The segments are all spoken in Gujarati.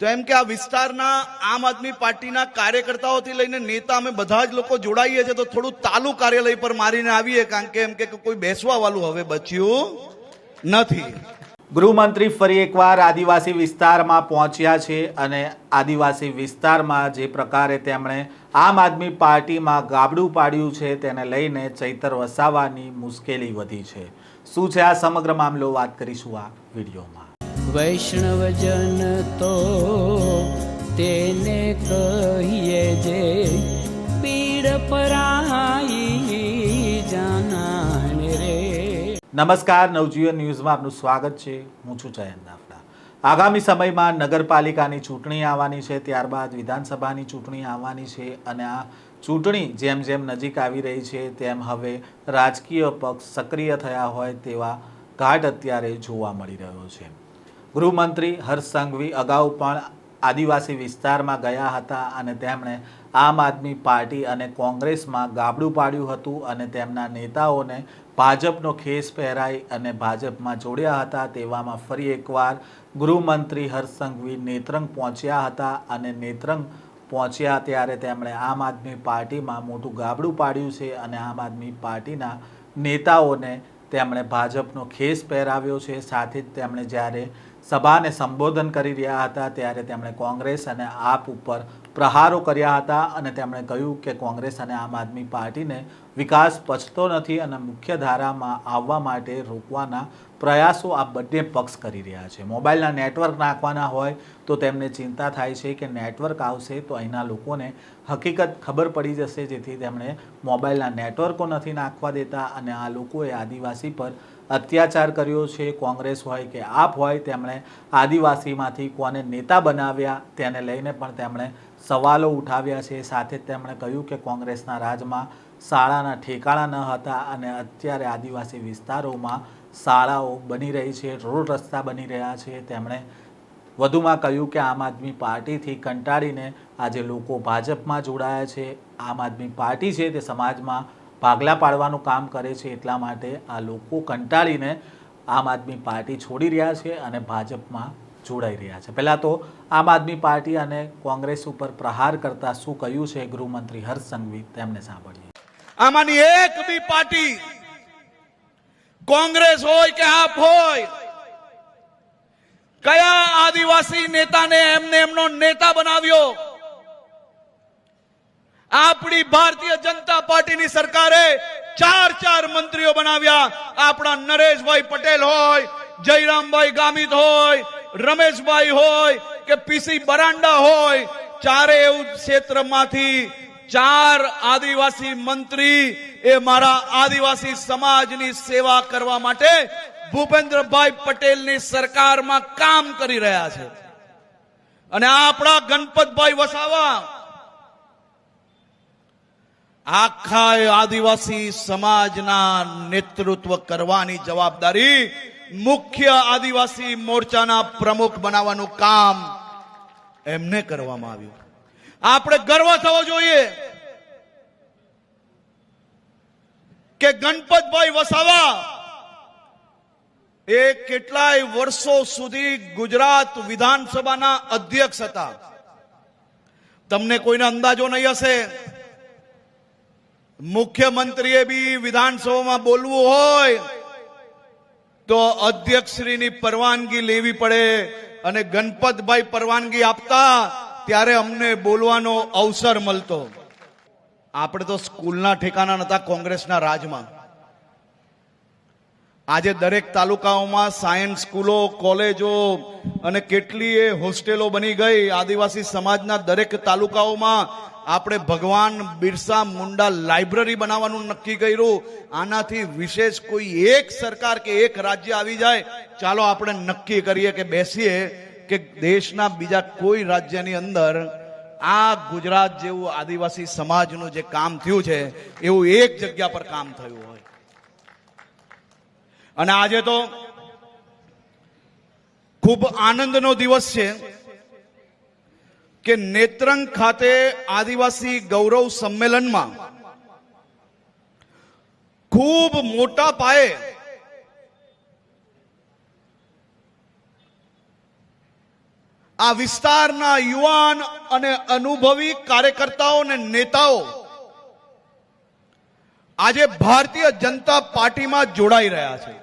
તો એમ કે આ વિસ્તારના આમ આદમી પાર્ટીના કાર્યકર્તાઓથી લઈને નેતા અમે બધા જ લોકો જોડાઈએ છીએ, તો થોડું તાલુ કાર્યાલય પર મારીને આવીએ, કારણ કે એમ કે કોઈ બેસવા વાળું હવે બચ્યું નથી. ગૃહમંત્રી ફરી એકવાર આદિવાસી વિસ્તારમાં પહોંચ્યા છે અને આદિવાસી વિસ્તારમાં જે પ્રકારે તેમણે આમ આદમી પાર્ટીમાં ગાબડું પાડ્યું છે તેને લઈને ચૈતર વસાવાની મુશ્કેલી વધી છે. શું છે આ સમગ્ર મામલો, વાત કરીશું આ વિડીયોમાં. વૈષ્ણવજન તો તેને કહીએ જે પીડ પરાઈ જાનાને રે. નમસ્કાર, નવજીવન ન્યૂઝમાં આપનું સ્વાગત છે. હું છું જયંત દાફડા. આગામી સમયમાં નગરપાલિકાની ચૂંટણી આવવાની છે, ત્યારબાદ વિધાનસભાની ચૂંટણી આવવાની છે અને આ ચૂંટણી જેમ જેમ નજીક આવી રહી છે તેમ હવે રાજકીય પક્ષ સક્રિય થયા હોય તેવા ઘાટ અત્યારે જોવા મળી રહ્યો છે. ગૃહમંત્રી હર્ષ સંઘવી અગાઉ પણ આદિવાસી વિસ્તારમાં ગયા હતા અને તેમણે આમ આદમી પાર્ટી અને કોંગ્રેસમાં ગાબડું પાડ્યું હતું અને તેમના નેતાઓને ભાજપનો ખેસ પહેરાઈ અને ભાજપમાં જોડ્યા હતા. તેવામાં ફરી એકવાર ગૃહમંત્રી હર્ષ સંઘવી નેત્રંગ પહોંચ્યા હતા અને નેત્રંગ પહોંચ્યા ત્યારે તેમણે આમ આદમી પાર્ટીમાં મોટું ગાબડું પાડ્યું છે અને આમ આદમી પાર્ટીના નેતાઓને તેમણે ભાજપનો ખેસ પહેરાવ્યો છે. સાથે જ તેમણે જ્યારે સભાને સંબોધન કરી રહ્યા હતા ત્યારે તેમણે કોંગ્રેસ અને આપ ઉપર પ્રહારો કર્યા હતા અને તેમણે કહ્યું કે કોંગ્રેસ અને આમ આદમી પાર્ટીને વિકાસ પચતો નથી અને મુખ્ય ધારામાં આવવા માટે રોકવાના પ્રયાસો આ બંને પક્ષ કરી રહ્યા છે. મોબાઈલના નેટવર્ક નાખવાના હોય તો તેમને ચિંતા થાય છે કે નેટવર્ક આવશે તો અહીંના લોકોને હકીકત ખબર પડી જશે, જેથી તેમણે મોબાઈલના નેટવર્કો નથી નાખવા દેતા અને આ લોકોએ આદિવાસી પર અત્યાચાર કર્યો છે. કોંગ્રેસ હોય કે આપ હોય, તેમણે આદિવાસીમાંથી કોને નેતા બનાવ્યા તેને લઈને પણ તેમણે સવાલો ઉઠાવ્યા છે. સાથે જ તેમણે કહ્યું કે કોંગ્રેસના રાજમાં શાળાના ઠેકાણા ન હતા અને અત્યારે આદિવાસી વિસ્તારોમાં શાળાઓ બની રહી છે, રોડ રસ્તા બની રહ્યા છે. તેમણે વધુમાં કહ્યું કે આમ આદમી પાર્ટીથી કંટાળીને આજે લોકો ભાજપમાં જોડાયા છે. આમ આદમી પાર્ટી છે તે સમાજમાં ભાગલા પાડવાનું કામ કરે છે, એટલા માટે આ લોકો કંટાળીને આમ આદમી પાર્ટી છોડી રહ્યા છે અને ભાજપમાં જોડાઈ રહ્યા છે. પહેલાં તો આમ આદમી પાર્ટી અને કોંગ્રેસ ઉપર પ્રહાર કરતા શું કહ્યું છે ગૃહમંત્રી હર્ષ સંઘવી, તેમને સાંભળીએ. આમાંની એક બી પાર્ટી, કોંગ્રેસ હોય કે આપ હોય, કયા આદિવાસી નેતાને એમને એમનો નેતા બનાવ્યો? આપણી ભારતીય જનતા પાર્ટીની સરકારે ચાર મંત્રીઓ બનાવ્યા. આપણા નરેશભાઈ પટેલ હોય, જયરામભાઈ ગામિત હોય, રમેશભાઈ હોય કે પીસી બરાંડા હોય, ચારે એવું ક્ષેત્રમાંથી 4 આદિવાસી મંત્રી એ મારા આદિવાસી સમાજની સેવા કરવા માટે ભૂપેન્દ્રભાઈ પટેલની સરકારમાં કામ કરી રહ્યા છે. અને આપણા ગણપતભાઈ વસાવા આખા આદિવાસી સમાજના નેતૃત્વ કરવાની જવાબદારી મુખ્ય આદિવાસી મોરચાના પ્રમુખ બનાવવાનું કામ એમને કરવામાં આવ્યું. આપણે ગર્વ થવો જોઈએ કે ગણપતભાઈ વસાવા એ કેટલાય વર્ષો સુધી ગુજરાત વિધાનસભાના અધ્યક્ષ હતા. તમને કોઈને અંદાજો નહીં હશે, મુખ્યમંત્રીએ બી વિધાનસભામાં બોલવું હોય તો અધ્યક્ષશ્રીની પરવાનગી લેવી પડે અને ગણપતભાઈ પરવાનગી આપતા ત્યારે અમને બોલવાનો અવસર મળતો. આપણે તો સ્કૂલના ઠેકાણા નતા કોંગ્રેસના રાજમાં. આજે દરેક તાલુકાઓમાં સાયન્સ સ્કૂલો, કોલેજો અને કેટલીય હોસ્ટેલો બની ગઈ. આદિવાસી સમાજના દરેક તાલુકાઓમાં આપણે ભગવાન બિરસા મુંડા લાઇબ્રેરી બનાવવાનું નક્કી કર્યું. આનાથી વિશેષ કોઈ એક સરકાર કે એક રાજ્ય આવી જાય, ચાલો આપણે નક્કી કરીએ કે બેસીએ કે દેશના બીજા કોઈ રાજ્યની અંદર આ ગુજરાત જેવું આદિવાસી સમાજનું જે કામ થયું છે એવું એક જગ્યા પર કામ થયું હોય. અને આજે તો ખૂબ આનંદનો દિવસ છે કે નેત્રંગ ખાતે આદિવાસી ગૌરવ સંમેલનમાં ખૂબ મોટા પાયે આ વિસ્તારના યુવાન અને અનુભવી કાર્યકર્તાઓ અને નેતાઓ આજે ભારતીય જનતા પાર્ટીમાં જોડાઈ રહ્યા છે.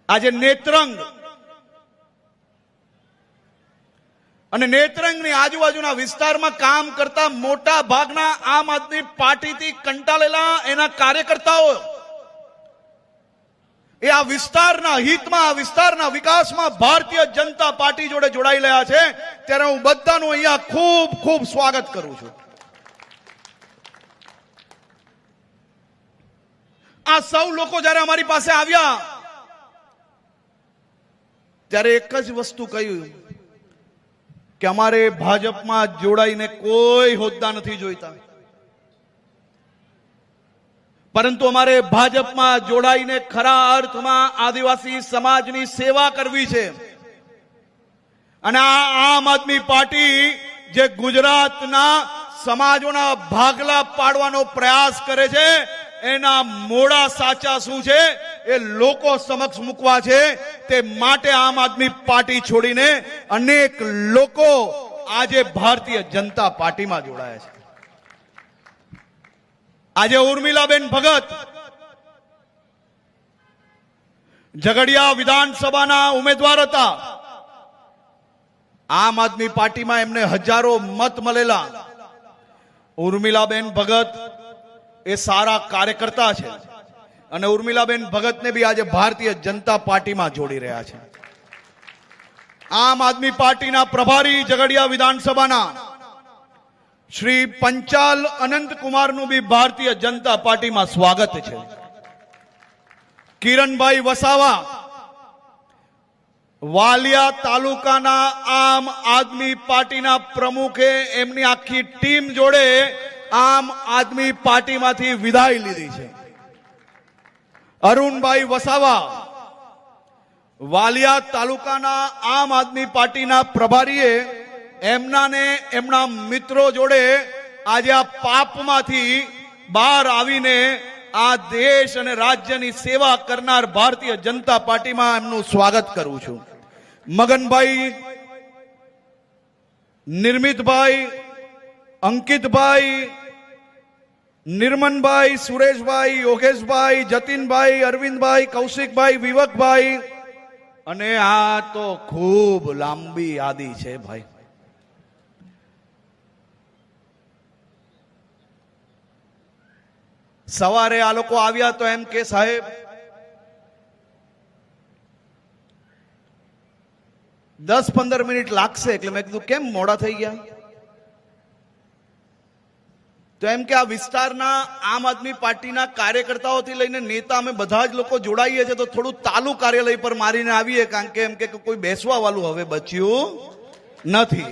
આજે નેત્રંગ અને નેત્રંગની આજુબાજુના વિસ્તારમાં કામ કરતા મોટા ભાગના આમ આદમી પાર્ટીથી કંટાળેલા એના કાર્યકર્તાઓ એ આ વિસ્તારના હિતમાં, આ વિસ્તારના વિકાસમાં ભારતીય જનતા પાર્ટી જોડે જોડાઈ રહ્યા છે. ત્યારે હું બધાનું અહીંયા ખૂબ ખૂબ સ્વાગત કરું છું. આ સૌ લોકો જ્યારે અમારી પાસે આવ્યા ત્યારે એક જ વસ્તુ કહ્યું કે અમારે ભાજપમાં જોડાઈને કોઈ હોદ્દા નથી જોઈતા, પરંતુ અમારે ભાજપમાં જોડાઈને ખરા અર્થમાં આદિવાસી સમાજની સેવા કરવી છે. અને આ આમ આદમી પાર્ટી જે ગુજરાતના સમાજોના ભાગલા પાડવાનો પ્રયાસ કરે છે, એના મોડા સાચા શું છે એ લોકો સમક્ષ મૂકવા છે. તે માટે આમ આદમી પાર્ટી છોડીને અનેક લોકો આજે ભારતીય જનતા પાર્ટીમાં જોડાયા છે. આજે ઉર્મિલાબેન ભગત ઝઘડિયા વિધાનસભાના ઉમેદવાર હતા. આમ આદમી પાર્ટીમાં એમને હજારો મત મળેલા. ઉર્મિલાબેન ભગત એ સારા કાર્યકર્તા છે અને ઉર્મિલાબેન ભગતને બી આજે ભારતીય જનતા પાર્ટીમાં જોડી રહ્યા છે. આમ આદમી પાર્ટીના પ્રભારી ઝઘડિયા વિધાનસભાના શ્રી પંચાલ અનંતકુમારનું બી ભારતીય જનતા પાર્ટીમાં સ્વાગત છે. કિરણભાઈ વસાવા વાલિયા તાલુકાના આમ આદમી પાર્ટીના પ્રમુખે એમની આખી ટીમ જોડે આમ આદમી પાર્ટીમાંથી વિદાય લીધી છે. અરુણભાઈ વસાવા વાલિયા તાલુકાના આમ આદમી પાર્ટીના પ્રભારીએ એમના મિત્રો જોડે આજે આ પાપમાંથી બહાર આવીને આ દેશ અને રાજ્યની સેવા કરનાર ભારતીય જનતા પાર્ટીમાં એમનું સ્વાગત કરું છું. મગનભાઈ, નિર્મિતભાઈ, અંકિતભાઈ, નિર્મનભાઈ, સુરેશભાઈ, યોગેશભાઈ, જતીનભાઈ, અરવિંદભાઈ, કૌશિકભાઈ, વિવકભાઈ, અને આ તો ખૂબ લાંબી યાદી છે ભાઈ. સવારે આ લોકો આવ્યા તો એમ કે સાહેબ 10-15 મિનિટ લાગશે, એટલે મેં કીધું કેમ મોડા થઈ ગયા? તો એમ કે આ વિસ્તારના આમ આદમી પાર્ટીના કાર્યકર્તાઓથી લઈને નેતા અમે બધા જ લોકો જોડાઈએ છીએ, તો થોડું તાલુ કાર્યાલય પર મારીને આવીએ, કારણ કે એમ કે કોઈ બેસવા વાળું હવે બચ્યું નથી.